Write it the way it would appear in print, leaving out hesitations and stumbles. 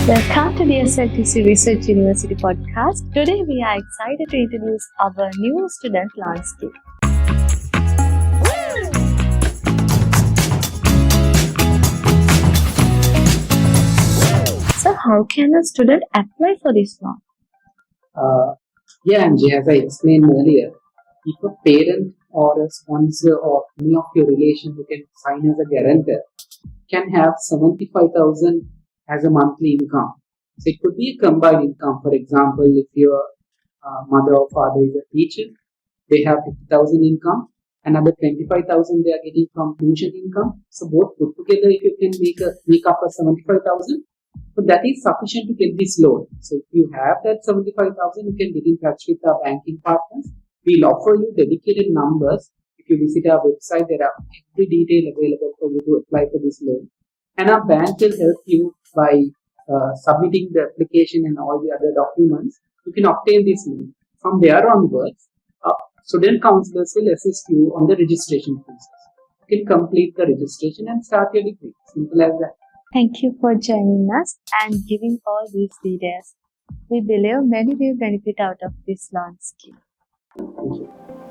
Welcome to the SLTC Research University podcast. Today we are excited to introduce our new student loan scheme. So how can a student apply for this loan? Angie, as I explained earlier, if a parent or a sponsor or any of your relations who can sign as a guarantor can have 75,000 as a monthly income. So it could be a combined income. For example, if your mother or father is a teacher, they have 50,000 income, another 25,000 they are getting from tuition income. So both put together, if you can make up a 75,000, so that is sufficient to get this loan. So if you have that 75,000, you can get in touch with our banking partners. We'll offer you dedicated numbers. If you visit our website, there are every detail available for you to apply for this loan. And our bank will help you by submitting the application and all the other documents. You can obtain this loan. From there onwards, student counselors will assist you on the registration process. You can complete the registration and start your degree. Simple as that. Thank you for joining us and giving all these details. We believe many will benefit out of this loan scheme. Thank you.